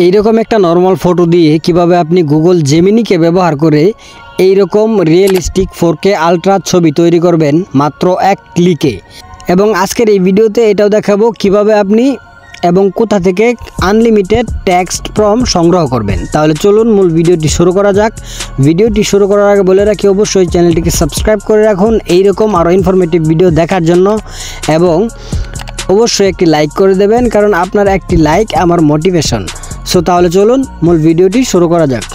এইরকম একটা normal photo দিয়ে কিভাবে আপনি গুগল জেমিনিকে ব্যবহার করে এইরকম রিয়েলিস্টিক 4K আলট্রা ছবি তৈরি করবেন মাত্র এক ক্লিকে। এবং আজকের এই ভিডিওতে এটাও দেখাবো কিভাবে আপনি এবং কোথা থেকে আনলিমিটেড টেক্সট প্রম্পট সংগ্রহ করবেন। তাহলে চলুন মূল ভিডিওটি শুরু করা যাক। ভিডিওটি শুরু করার আগে বলে রাখি, অবশ্যই চ্যানেলটিকে সাবস্ক্রাইব করে রাখুন এইরকম আরও ইনফরমেটিভ ভিডিও দেখার জন্য, এবং অবশ্যই একটি লাইক করে দেবেন, কারণ আপনার একটি লাইক আমার মোটিভেশন। সো তাহলে চলুন মূল ভিডিওটি শুরু করা যাক।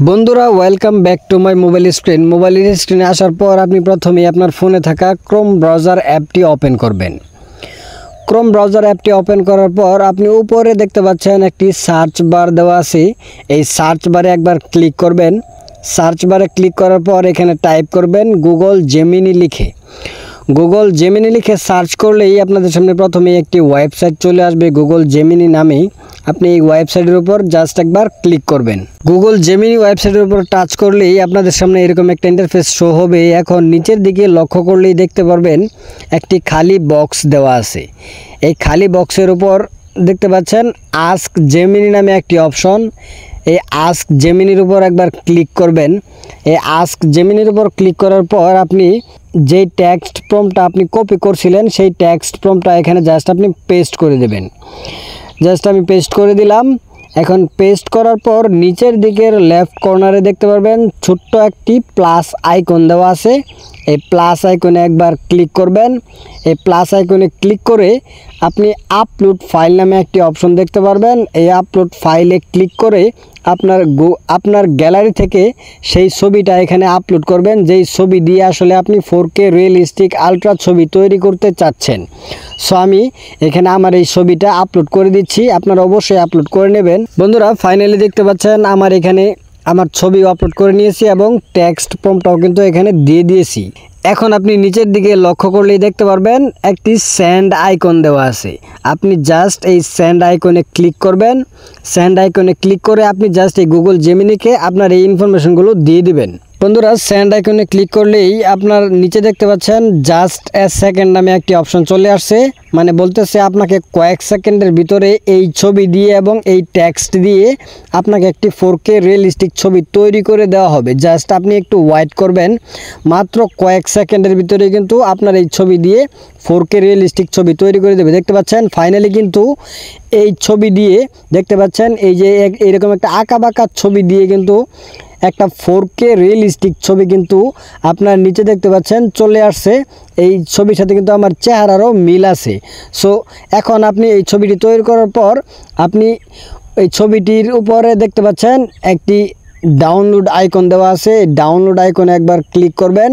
বন্ধুরা, welcome back to my mobile screen. মোবাইলের স্ক্রিনে আসার পর আপনি প্রথমেই আপনার ফোনে থাকা ক্রোম ব্রাউজার অ্যাপটি ওপেন করবেন। ক্রোম ব্রাউজার অ্যাপটি ওপেন করার পর আপনি উপরে দেখতে পাচ্ছেন একটি সার্চ বার দেওয়া আছে। এই সার্চ বারে একবার ক্লিক করবেন। সার্চ বারে ক্লিক করার পর এখানে টাইপ করবেন গুগল জেমিনি লিখে। গুগল জেমিনি লিখে সার্চ করলেই আপনাদের সামনে প্রথমেই একটি ওয়েবসাইট চলে আসবে গুগল জেমিনি নামে। আপনি এই ওয়েবসাইটের উপর জাস্ট একবার ক্লিক করবেন। গুগল জেমিনি ওয়েবসাইটের উপর টাচ করলেই আপনাদের সামনে এরকম একটা ইন্টারফেস শো হবে। এখন নিচের দিকে লক্ষ্য করলেই দেখতে পারবেন একটি খালি বক্স দেওয়া আছে। এই খালি বক্সের উপর দেখতে পাচ্ছেন আস্ক জেমিনি নামে একটি অপশন। এই আস্ক জেমিনির উপর একবার ক্লিক করবেন। এই আস্ক জেমিনির উপর ক্লিক করার পর আপনি যেই টেক্সট প্রম্পটটা আপনি কপি করছিলেন সেই টেক্সট প্রম্পটটা এখানে জাস্ট আপনি পেস্ট করে দেবেন। জাস্ট আমি পেস্ট করে দিলাম। এখন পেস্ট করার পর নিচের দিকের লেফট কর্নারে দেখতে পারবেন ছোট্ট একটি প্লাস আইকন দেওয়া আছে। এই প্লাস আইকনে একবার ক্লিক করবেন। এই প্লাস আইকনে ক্লিক করে আপনি আপলোড ফাইল নামে একটি অপশন দেখতে পারবেন। এই আপলোড ফাইলে ক্লিক করে আপনার গ্যালারি থেকে সেই ছবিটা এখানে আপলোড করবেন, যেই ছবি দিয়ে আসলে আপনি 4K রিয়েলিস্টিক আলট্রা ছবি তৈরি করতে চাচ্ছেন। সো আমি এখানে আমার এই ছবিটা আপলোড করে দিচ্ছি, আপনারা অবশ্যই আপলোড করে নেবেন। বন্ধুরা, ফাইনালি দেখতে পাচ্ছেন আমার এখানে আমার ছবি আপলোড করে নিয়েছি এবং টেক্সট প্রম্পটটাও কিন্তু এখানে দিয়ে দিয়েছি। এখন আপনি নিচের দিকে লক্ষ্য করলেই দেখতে পারবেন একটি সেন্ড আইকন দেওয়া আছে। আপনি জাস্ট এই সেন্ড আইকনে ক্লিক করবেন। সেন্ড আইকনে ক্লিক করে আপনি জাস্ট এই গুগল জেমিনিকে আপনার এই ইনফরমেশনগুলো দিয়ে দিবেন। বন্ধুরা, সেন্ড আইকনে ক্লিক করলেই আপনার নিচে দেখতে পাচ্ছেন জাস্ট এ সেকেন্ড নামে একটি অপশন চলে আসছে। মানে বলতেছে আপনাকে কয়েক সেকেন্ডের ভিতরে এই ছবি দিয়ে এবং এই টেক্সট দিয়ে আপনাকে একটি 4K রিয়েলিস্টিক ছবি তৈরি করে দেওয়া হবে। জাস্ট আপনি একটু ওয়েট করবেন, মাত্র কয়েক সেকেন্ডের ভিতরে কিন্তু আপনার এই ছবি দিয়ে 4K রিয়েলিস্টিক ছবি তৈরি করে দেবে। দেখতে পাচ্ছেন ফাইনালি কিন্তু এই ছবি দিয়ে দেখতে পাচ্ছেন এই যে এইরকম একটা আঁকা বাঁকা ছবি দিয়ে কিন্তু একটা 4K রিয়েলিস্টিক ছবি কিন্তু আপনার নিচে দেখতে পাচ্ছেন চলে আসছে। এই ছবির সাথে কিন্তু আমার চেহারারও মিল আছে। সো এখন আপনি এই ছবিটি তৈরি করার পর আপনি এই ছবিটির উপরে দেখতে পাচ্ছেন একটি ডাউনলোড আইকন দেওয়া আছে। ডাউনলোড আইকনে একবার ক্লিক করবেন।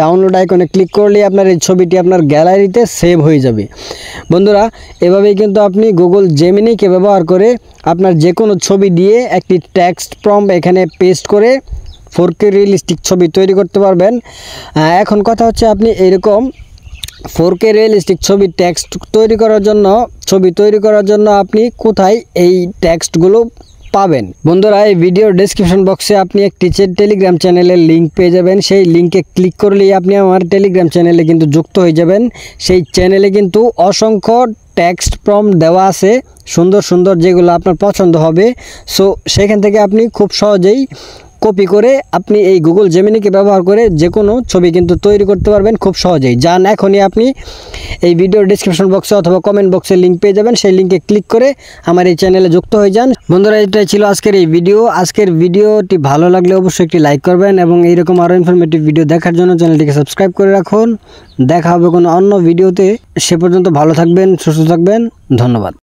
ডাউনলোড আইকনে ক্লিক করলেই আপনার এই ছবিটি আপনার গ্যালারিতে সেভ হয়ে যাবে। বন্ধুরা, এভাবেই কিন্তু আপনি গুগল জেমিনিকে ব্যবহার করে আপনার যে কোনো ছবি দিয়ে একটি টেক্সট প্রম্পট এখানে পেস্ট করে 4K রিয়েলিস্টিক ছবি তৈরি করতে পারবেন। এখন কথা হচ্ছে আপনি এরকম 4K রিয়েলিস্টিক ছবি ছবি তৈরি করার জন্য আপনি কোথায় এই টেক্সটগুলো পাবেন। বন্ধুরা, এই ভিডিওর ডেসক্রিপশন বক্সে আপনি একটি টেলিগ্রাম চ্যানেলের লিঙ্ক পেয়ে যাবেন। সেই লিঙ্কে ক্লিক করলেই আপনি আমার টেলিগ্রাম চ্যানেলে কিন্তু যুক্ত হয়ে যাবেন। সেই চ্যানেলে কিন্তু অসংখ্য টেক্সট প্রম্পট দেওয়া আছে, সুন্দর সুন্দর, যেগুলো আপনার পছন্দ হবে। সো সেখান থেকে আপনি খুব সহজেই কপি করে আপনি এই গুগল জেমিনিকে ব্যবহার করে যে কোনো ছবি কিন্তু তৈরি করতে পারবেন খুব সহজেই। যান এখনই আপনি এই ভিডিওর ডিসক্রিপশন বক্সে অথবা কমেন্ট বক্সে লিঙ্ক পেয়ে যাবেন। সেই লিঙ্কে ক্লিক করে আমার এই চ্যানেলে যুক্ত হয়ে যান। বন্ধুরা, এটাই ছিল আজকের এই ভিডিও। আজকের ভিডিওটি ভালো লাগলে অবশ্যই একটি লাইক করবেন এবং এইরকম আরও ইনফরমেটিভ ভিডিও দেখার জন্য চ্যানেলটিকে সাবস্ক্রাইব করে রাখুন। দেখা হবে কোনো অন্য ভিডিওতে। সে পর্যন্ত ভালো থাকবেন, সুস্থ থাকবেন। ধন্যবাদ।